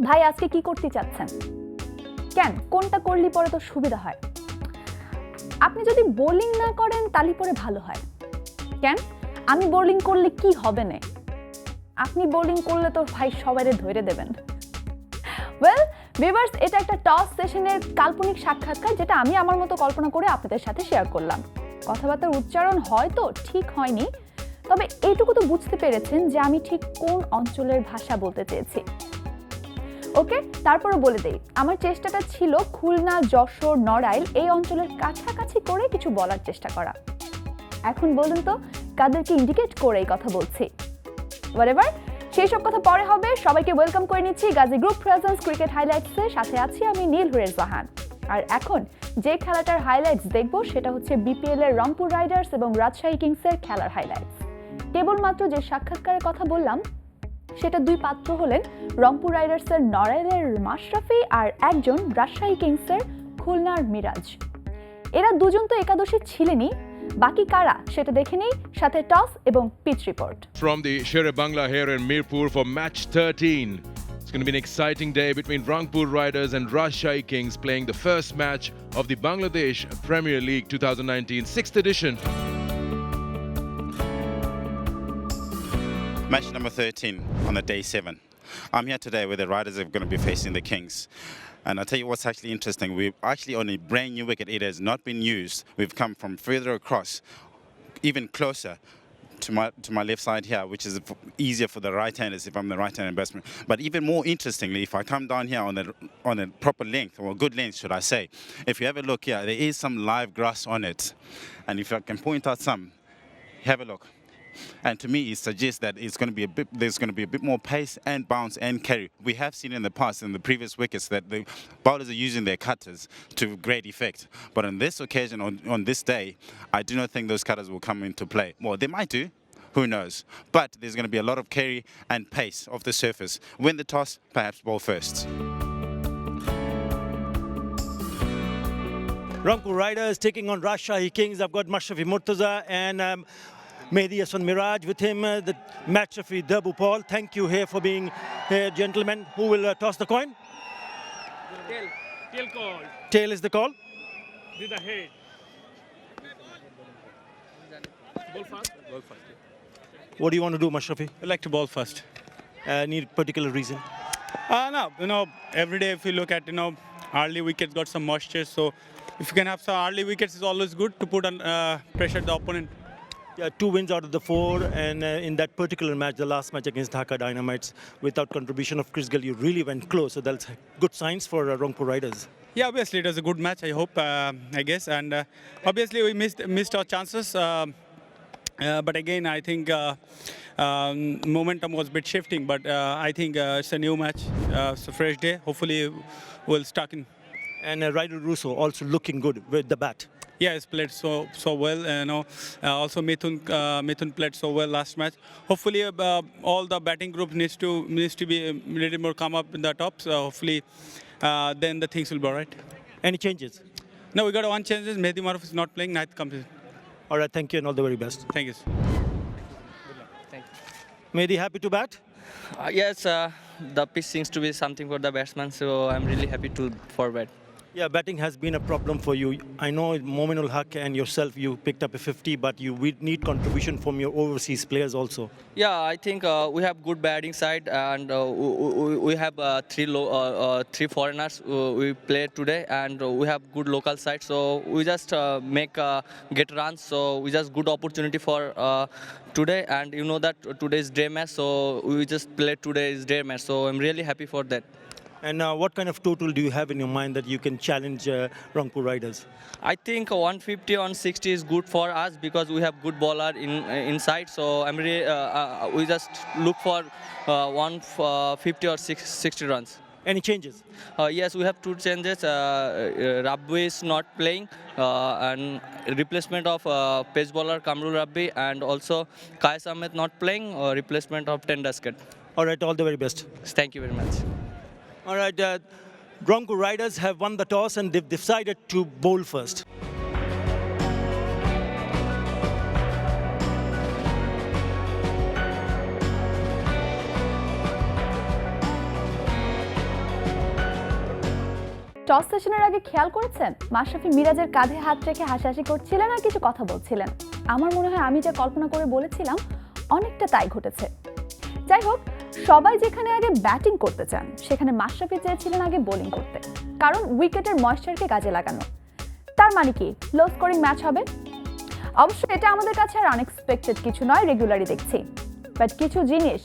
ভাই আজকে কি করতে চাচ্ছেন? কেন কোনটা করলে পরে তো সুবিধা হয়? আপনি যদি বোলিং না করেন তাহলে পরে ভালো হয়। কেন আমি বোলিং করলে কি হবে না? আপনি বোলিং করলে তো ভাই সবাইরে ধরে দেবেন। ওয়েল ভিউয়ার্স, এটা একটা টস সেশনের কাল্পনিক সাক্ষাৎকার যেটা আমি আমার মতো কল্পনা করে আপনাদের সাথে শেয়ার করলাম। কথাবার্তার উচ্চারণ হয়তো ঠিক হয়নি, তবে এইটুকু তো বুঝতে পেরেছেন যে আমি ঠিক কোন অঞ্চলের ভাষা বলতে চেয়েছি। ওকে, তারপরও বলে দেই, আমার চেষ্টাটা ছিল খুলনা, যশোর, নড়াইল এই অঞ্চলের কাছাকাছি করে কিছু বলার চেষ্টা করা। এখন বলুন তো কাদেরকে ইন্ডিকেট করে এই কথা বলছি? হোয়াটএভার, সেই সব কথা পরে হবে। সবাইকে ওয়েলকাম করে নিচ্ছি গাজী গ্রুপ প্রেজেন্স ক্রিকেট হাইলাইটসের সাথে আছি আমি নীল হুরের জাহান। আর এখন যে খেলাটার হাইলাইটস দেখব সেটা হচ্ছে বিপিএল এর রংপুর রাইডার্স এবং রাজশাহী কিংসের খেলার হাইলাইটস। কেবলমাত্র যে সাক্ষাৎকারের কথা বললাম সেটা দুই পাত্র হলেন রংপুর রাইডার্সের নড়াইলের মাশরাফি আর একজন রাজশাহী কিংসের খুলনার মিরাজ। এরা দুজন তো একাদশে ছিলেনই, বাকি কারা সেটা দেখে নেই, সাথে টস এবং pitch report. From the Shere Bangla here in Mirpur for match 13. It's going to be an exciting day between Rangpur Riders and Rajshahi Kings playing the first match of the Bangladesh Premier League 2019 6th edition. Match number 13 on the day 7. I'm here today where the Riders are going to be facing the Kings. And I'll tell you what's actually interesting. We've actually on a brand new wicket. It has not been used. We've come from further across, even closer to my left side here, which is easier for the right-handers if I'm the right-handed batsman. But even more interestingly, if I come down here on a proper length, or a good length, should I say, if you have a look here, there is some live grass on it. And if I can point out some, have a look. And to me, it suggests that there's going to be a bit more pace and bounce and carry. We have seen in the past, in the previous wickets, that the bowlers are using their cutters to great effect. But on this occasion, on this day, I do not think those cutters will come into play. Well, they might do. Who knows? But there's going to be a lot of carry and pace off the surface. Win the toss, perhaps bowl first. Rangpur Riders taking on Rajshahi Kings. I've got Mashrafi Murtaza and Mehdi Hassan Miraj with him, the Mashrafi Dabu Paul. Thank you here for being here, gentlemen. Who will toss the coin? Tail call. Tail is the call. With the head. Ball fast. Ball fast. What do you want to do, Mashrafi? I like to ball first. Any particular reason? No, every day if you look at, early wickets got some moisture. So if you can have some early wickets, it's always good to put on pressure the opponent. Yeah, 2 wins out of the 4, and in that particular match, the last match against Dhaka Dynamites, without contribution of Chris Gill, you really went close. So that's good signs for Rangpur Riders. Yeah, obviously it was a good match, I hope, I guess. And obviously we missed our chances. But again, I think momentum was a bit shifting. But I think it's a new match. It's a fresh day. Hopefully we'll stuck in. And Ryder Russo also looking good with the bat. Yeah, he's played so well. Also Mithun played so well last match. Hopefully, all the batting group needs to be a little more come up in the top. So hopefully, then the things will be alright. Any changes? No, we got one change. Mehdi Maruf is not playing. Nath comes in. All right, thank you and all the very best. Thank you. Mehdi, happy to bat? Yes, the pitch seems to be something for the batsman, so I'm really happy to forward. Yeah, batting has been a problem for you. I know Mominul Haq and yourself, you picked up a 50, but you would need contribution from your overseas players also. Yeah, I think we have good batting side, and we have three foreigners we played today, and we have good local side. So we just get runs. So we just good opportunity for today, and you know that today's day match. So we just played today's day match. So I'm really happy for that. And what kind of total do you have in your mind that you can challenge Rangpur Riders? I think 150 on 60 is good for us because we have good bowler inside. So I'm really, we just look for 150 or 60 runs. Any changes? Yes, we have 2 changes. Rabbi is not playing, and replacement of pace bowler Kamrul Rabbi, and also Kais Ahmed not playing, replacement of Tendasket. All right, all the very best. Thank you very much. All right, Rangpur Riders have won the toss and they've decided to bowl first. Toss সেশনের আগে খেয়াল করেছেন মাশরাফি মিরাজের কাঁধে হাত রেখে হাসাহাসি করছিলেন আর কিছু কথা বলছিলেন। আমার মনে হয় আমি যা কল্পনা করে বলেছিলাম অনেকটা তাই ঘটেছে। যাই হোক, সবাই যেখানে আগে ব্যাটিং করতে চান সেখানে মাশরাফি চেয়েছিলেন আগে বোলিং করতে, কারণ উইকেটের ময়েশ্চারকে কাজে লাগানো। তার মানে কি লো স্কোরিং ম্যাচ হবে? অবশ্য এটা আমাদের কাছে আর আনএক্সপেক্টেড কিছু নয়, রেগুলারই দেখছি। বাট কিছু জিনিস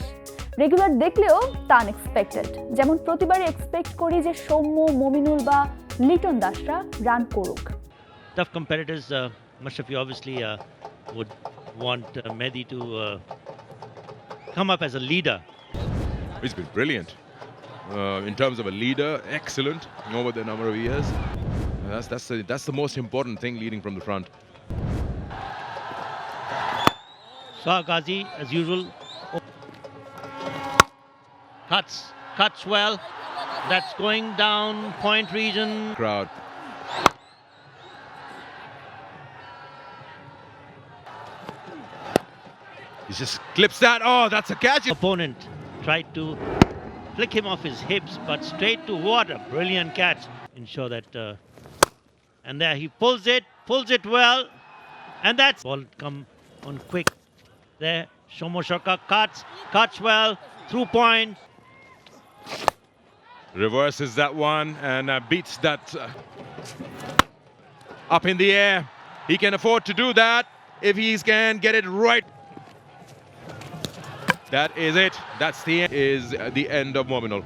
রেগুলার দেখলেও তা আনএক্সপেক্টেড। যেমন প্রতিবারই এক্সপেক্ট করি যে সৌম্য, মমিনুল বা লিটন দাসরা রান করুক। Tough competitors. Mashrafi obviously would want Mehdi to come up as a leader. He's been brilliant. In terms of a leader, excellent over the number of years. That's the most important thing, leading from the front. Shah Ghazi, as usual, cuts well. That's going down point region. Crowd. He just clips that. Oh, that's a catch. Opponent tried to flick him off his hips, but straight to what a brilliant catch. Ensure that, and there he pulls it well, and that's ball come on quick. There, Shomo Shoka cuts well through point. Reverses that one and beats that up in the air. He can afford to do that if he can get it right. That is it. That's the end of Mominul.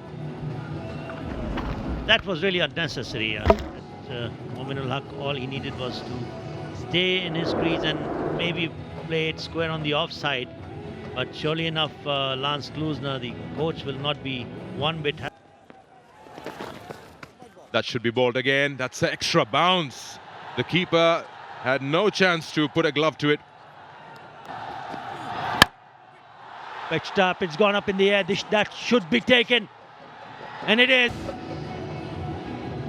That was really unnecessary. Mominul Haq, all he needed was to stay in his crease and maybe play it square on the offside. But surely enough, Lance Klusner, the coach, will not be one bit happy. That should be bowled again. That's an extra bounce. The keeper had no chance to put a glove to it. Pitched up, it's gone up in the air. That should be taken. And it is.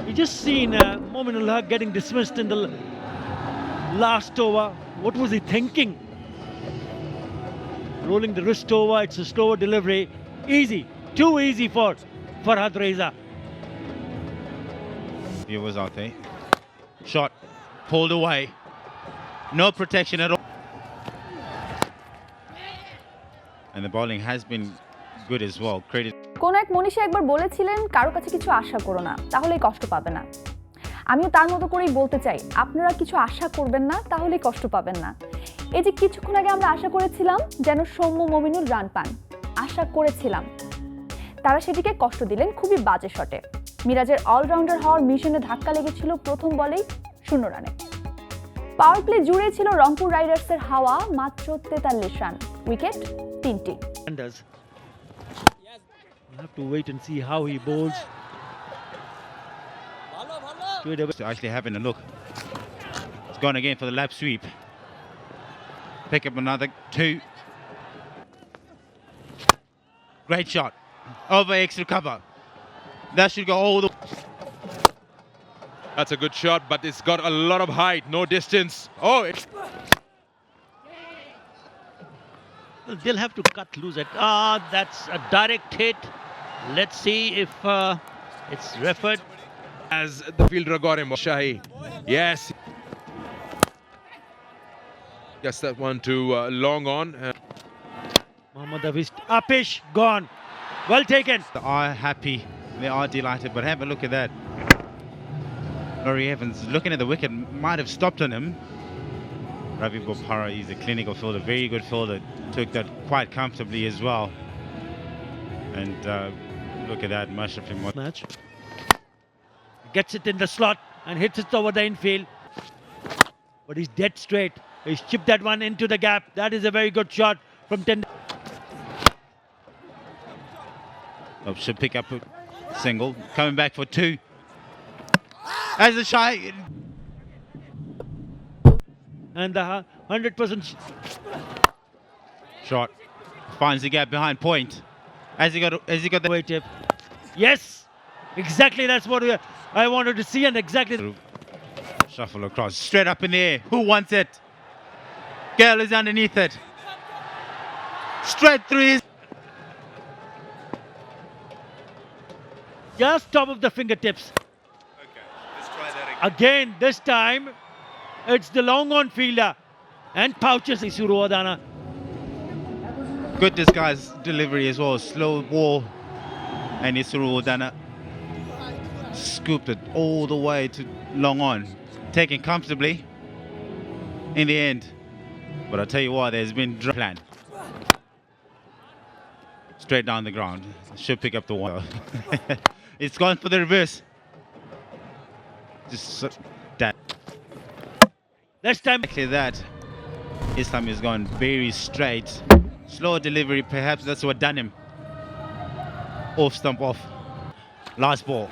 We just seen Mominul Haq getting dismissed in the last over. What was he thinking? Rolling the wrist over, it's a slower delivery. Easy, too easy for Farhad Reza. He was out there. Shot, pulled away. No protection at all. And the bowling has been good as well. Credit. কোন এক মনীষী একবার বলেছিলেন কারো কাছে কিছু আশা করো না, তাহলেই কষ্ট পাবে না। আমিও তার মতো করেই বলতে চাই, আপনারা কিছু আশা করবেন না, তাহলেই কষ্ট পাবেন না। এই যে কিছুক্ষণ আগে আমরা আশা করেছিলাম যেন সৌম্য, মমিনুল রান পান, আশা করেছিলাম, তারা সেটিকে কষ্ট দিলেন খুবই বাজে শটে। মিরাজের অলরাউন্ডার হওয়ার মিশনে ধাক্কা লেগেছিল প্রথম বলেই 0 রানে। পাওয়ার প্লে জুড়ে ছিল রংপুর রাইডার্সের হাওয়া, মাত্র 43 রান, উইকেট 3টি। You have to wait and see how he bowls. Actually having a look. It's gone again for the lap sweep. Pick up another 2. Great shot. Over extra cover. That should go all the... That's a good shot, but it's got a lot of height, no distance. Oh, They'll have to cut loose at. That's a direct hit. Let's see if it's referred. as the fielder got him. Shahi. Yes. Gets that one to long on. Mohammad Hafiz. Apish gone. Well taken. They are happy. They are delighted. But have a look at that. Laurie Evans looking at the wicket, might have stopped on him. Ravi Bopara is a clinical fielder, very good fielder. Took that quite comfortably as well. And look at that, Mashrafi Match. Gets it in the slot and hits it over the infield. But he's dead straight. He's chipped that one into the gap. That is a very good shot from 10. should pick up a single. Coming back for 2. As the shy. And the 100% Shot. Finds the gap behind point. Has he got the weight tip. Yes, Exactly, that's what I wanted to see, and exactly. Shuffle across, straight up in the air. Who wants it? Gale is underneath it. Straight through his. Just top of the fingertips. Let's try that Again, this time, it's the long on fielder. And pouches Isuruodana. Good disguise delivery as well. Slow ball. And Isuru Odana scooped it all the way to long on. Taken comfortably in the end. But I'll tell you what, there's been plan. Straight down the ground. Should pick up the one. It's gone for the reverse. Just that. This time, Exactly that. This time he's gone very straight. Slow delivery, perhaps that's what done him. Off stump off. Last ball.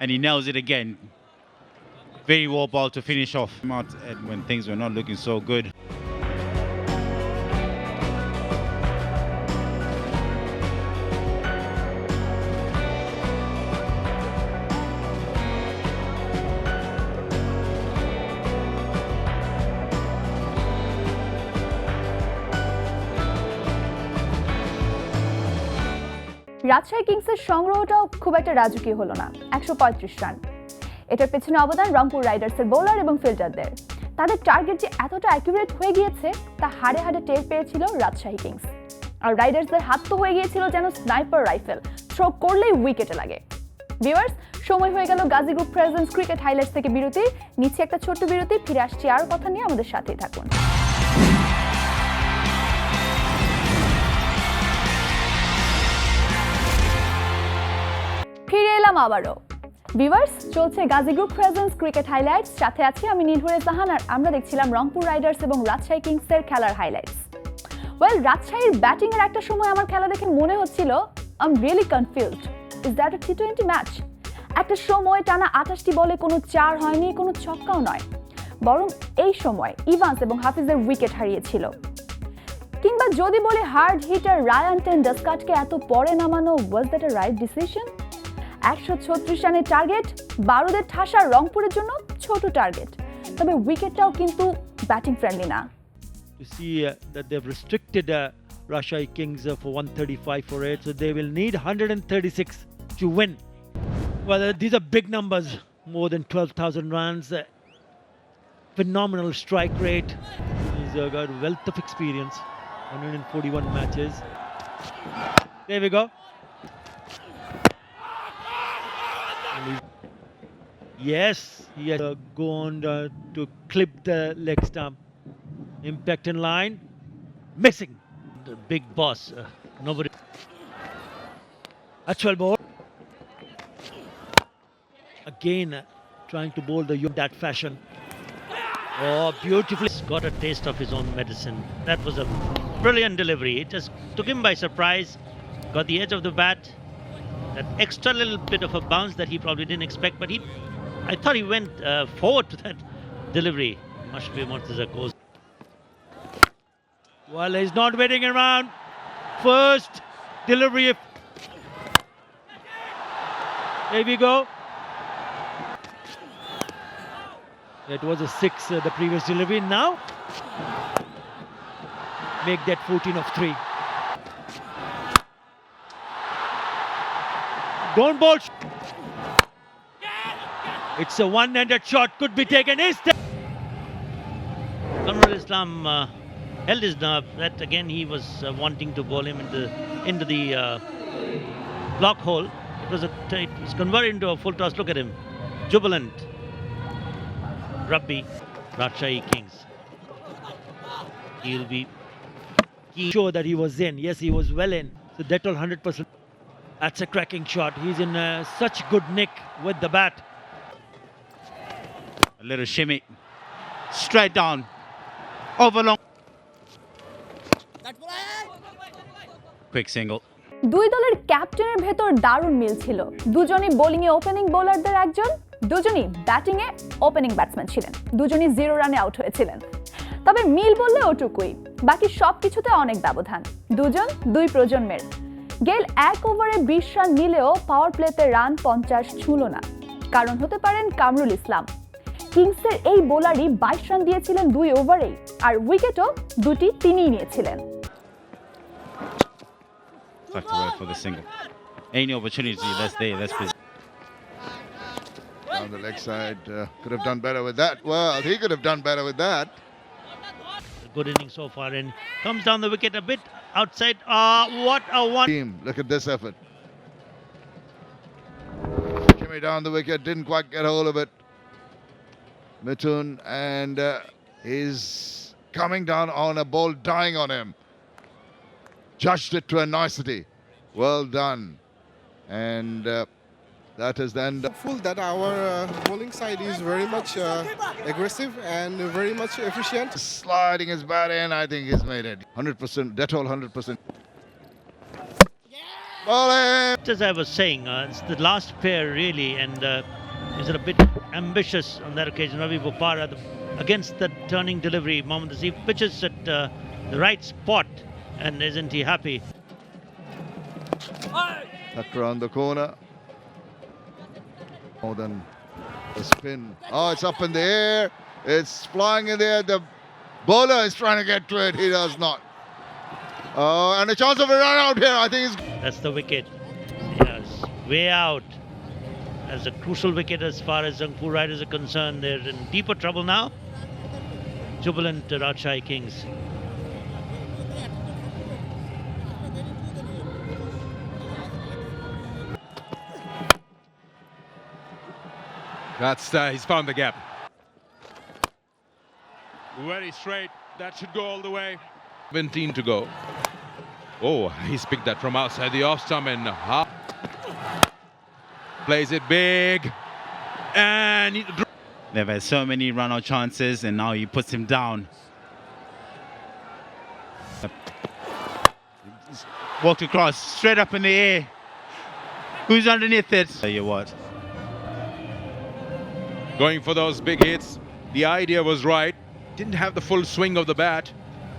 And he nails it again. Very well ball to finish off. Out when things were not looking so good. Rajshahi কিংসের সংগ্রহটাও খুব একটা রাজকীয় হলো না, 135 run. এটার পেছনে অবদান রংপুর রাইডার্সের বোলার এবং ফিল্ডারদের। তাদের টার্গেট যে এতটা অ্যাকুরেট হয়ে গিয়েছে তা হাড়ে হাড়ে টের পেয়েছিল রাজশাহী কিংস। আর রাইডার্সদের হাত তো হয়ে গিয়েছিল যেন স্নাইপার রাইফেল, থ্রো করলেই উইকেটে লাগে। ভিউয়ার্স, সময় হয়ে গেল Gazi group presence cricket highlights থেকে বিরতি। নিচে একটা ছোট্ট বিরতি, ফিরে আসছি আরও কথা নিয়ে, আমাদের সাথেই থাকুন। ফিরে এলাম আবারও। ভিউয়ার্স, চলছে Gazi group presence cricket highlights, সাথে আছি আমি নীলহুরে জাহান, আর আমরা দেখছিলাম রংপুর রাইডার্স এবং রাজশাহী কিংসের খেলার হাইলাইটস। ওয়েল, রাজশাহীর ব্যাটিং এর একটা সময় আমার খেলা দেখে মনে হচ্ছিল I am really confused, is that a T20 match? একটা সময় টানা 28টি বলে কোনো 4 হয়নি, কোনো ছক্কাও নয়, বরং এই সময় ইভান্স এবং হাফিজের উইকেট হারিয়েছিল। কিংবা যদি বলি হার্ড হিটার রায়ান টেন্ডাসকাটকে এত পরে নামানো, was that a right decision? 136 রানের টার্গেট, বারুদের ঠাসা রংপুরের জন্য ছোট টার্গেট, তবে উইকেটটাও কিন্তু ব্যাটিং ফ্রেন্ডলি না। to see that they've restricted Rajshahi Kings for 135 for it, so they will need 136 to win. Well, these are big numbers, more than 12,000 runs, phenomenal strike rate. He's got a wealth of experience, 141 matches. There we go. Yes, he had gone to clip the leg stump. Impact in line, missing. The big boss, nobody. Actual ball. Again, trying to bowl the that fashion. Oh, beautifully. He's got a taste of his own medicine. That was a brilliant delivery. It just took him by surprise. Got the edge of the bat. That extra little bit of a bounce that he probably didn't expect, but I thought he went forward to that delivery. Mashfi Murtaza goes. Well, he's not waiting around. First delivery. There we go. It was a 6, the previous delivery. Now, make that 14 of 3. Don't bowl. It's a one-handed shot. Could be taken. Anwar Islam held his nerve. That again, he was wanting to bowl him into the block hole. It was converted into a full toss. Look at him, jubilant. Rabbi, Rajshahi Kings. He'll be sure that he was in. Yes, he was well in. So that all 100%. That's a cracking shot. He's in such good nick with the bat. A little shimmy. Straight down. Over long. Quick single. দুই দলের ক্যাপ্টেনের ভেতর দারুণ মিল ছিল। দুজনই bowling এ opening বোলারদের একজন, দুজনই ব্যাটিং এ ওপেনিং ব্যাটসম্যান ছিলেন, দুজনই 0 রানে আউট হয়েছিলেন। তবে মিল বললে ওটুকুই, বাকি সব কিছুতে অনেক ব্যবধান। দুজন দুই প্রজন্মের। গেইল 1 ওভারে 20 রান নিলেও পাওয়ার প্লেতে রান 50 ছুঁল না। কারণ হতে পারেন কামরুল ইসলাম। কিংসের এই বোলারই 22 রান দিয়েছিলেন 2 ওভারেই, আর উইকেটও দুটি তিনিই নিয়েছিলেন। Like to work for the single. Any opportunity that's there, that's busy. Down the leg side, could have done better with that. Well, he could have done better with that. Good inning so far, and comes down the wicket a bit outside. What a one! Team, look at this effort. Jimmy down the wicket, didn't quite get hold of it. Mithun, and he's coming down on a ball dying on him. Judged it to a nicety. Well done. And that is the end. Hopeful that our bowling side is very much aggressive and very much efficient. Sliding his bat in, I think he's made it. 100%, Dettol 100%. Bowling! As I was saying, it's the last pair really, and is a bit ambitious on that occasion. Ravi Bopara against the turning delivery. Mohammad Asif pitches at the right spot, and isn't he happy? Tucked around the corner. More than the spin. Oh, it's up in the air. It's flying in the air. The bowler is trying to get to it. He does not. And a chance of a run out here. I think it's That's the wicket. Yes, way out. As a crucial wicket as far as Rangpur Riders are concerned. They're in deeper trouble now. Jubilant Rajshahi Kings. He's found the gap. Very straight. That should go all the way. 17 to go. Oh, he's picked that from outside the off stump and plays it big. And They've had so many run-out chances, and now he puts him down. Walked across, straight up in the air. Who's underneath it? Tell you what. going for those big hits. The idea was right. Didn't have the full swing of the bat.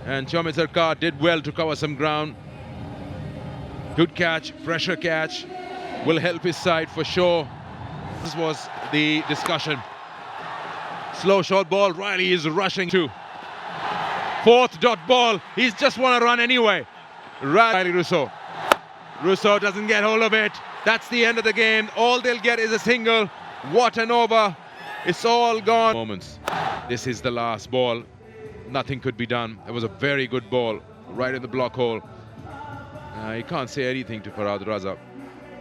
And Chome Sarkar did well to cover some ground. Good catch, pressure catch. Will help his side for sure. This was the discussion. Slow short ball, Riley is rushing to. Fourth dot ball, he's just want to run anyway. Riley Rousseau. Rousseau doesn't get hold of it. That's the end of the game. All they'll get is a single. What an over. It's all gone. Moments. This is the last ball. Nothing could be done. It was a very good ball right in the block hole. You can't say anything to Farhad Raza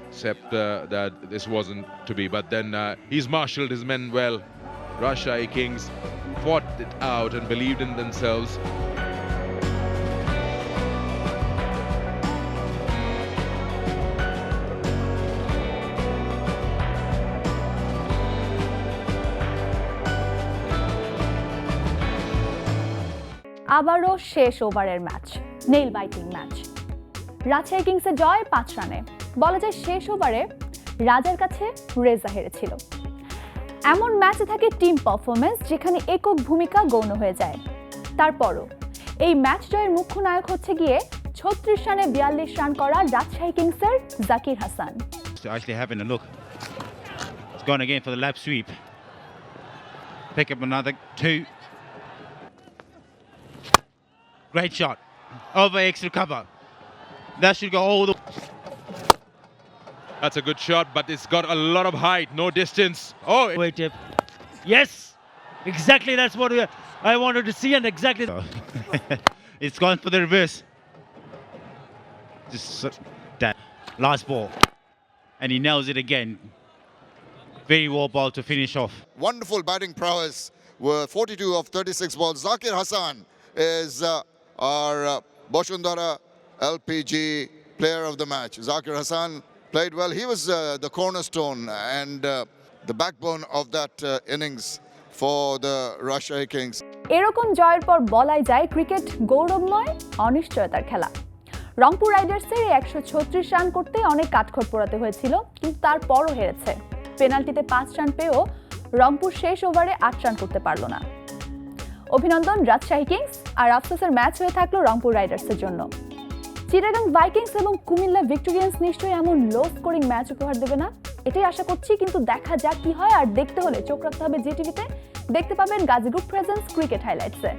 except that this wasn't to be. But then he's marshaled his men well. Rajshahi Kings fought it out and believed in themselves. আবারও শেষ ওভারের match, nail biting match. Rajshahi কিংসের জয় 5 রানে। বলা যায় শেষ ওভারে রাজার কাছে রেজা হেরেছিল। এমন ম্যাচে থাকে টিম পারফরমেন্স যেখানে একক ভূমিকা গৌণ হয়ে যায়। তারপরও এই ম্যাচ জয়ের মুখ্য নায়ক হচ্ছে গিয়ে 36 রানে 42 রান করা রাজশাহী কিংসের Zakir Hasan. Actually having a look. It's gone again for the lap sweep. Pick up another 2. Great shot. Over extra cover. That should go all the... That's a good shot, but it's got a lot of height, no distance. Oh, Wait, tip. Yes, exactly. That's what I wanted to see, and exactly. It's gone for the reverse. Just that last ball. And he nails it again. Very well ball to finish off. wonderful batting prowess. Were 42 of 36 balls. Zakir Hassan is our Boshundara LPG player of the match. Zakir Hassan played well. He was the cornerstone and the backbone of that innings for the Rajshahi Kings. এরকম জয়ের পর বলাই যায় cricket গৌরবময় অনিশ্চয়তার খেলা। রংপুর রাইডার্সের 136 run করতে অনেক কাঠখড় পোড়াতে হয়েছিল, কিন্তু তারপরও হেরেছে। পেনাল্টিতে 5 রান পেয়েও রংপুর শেষ ওভারে 8 রান করতে পারল না। অভিনন্দন রাজশাহী কিংস, আর আফসোসের ম্যাচ হয়ে থাকলো রংপুর রাইডার্সের জন্য। চিটাগাং ভাইকিংস এবং কুমিল্লা ভিক্টোরিয়ান্স নিশ্চয়ই এমন লো স্কোরিং ম্যাচ উপহার দেবে না, এটাই আশা করছি। কিন্তু দেখা যাক কি হয়। আর দেখতে হলে চোখ রাখতে হবে জি টিভিতে। দেখতে পাবেন গাজী গ্রুপ প্রেজেন্স ক্রিকেট হাইলাইটসে।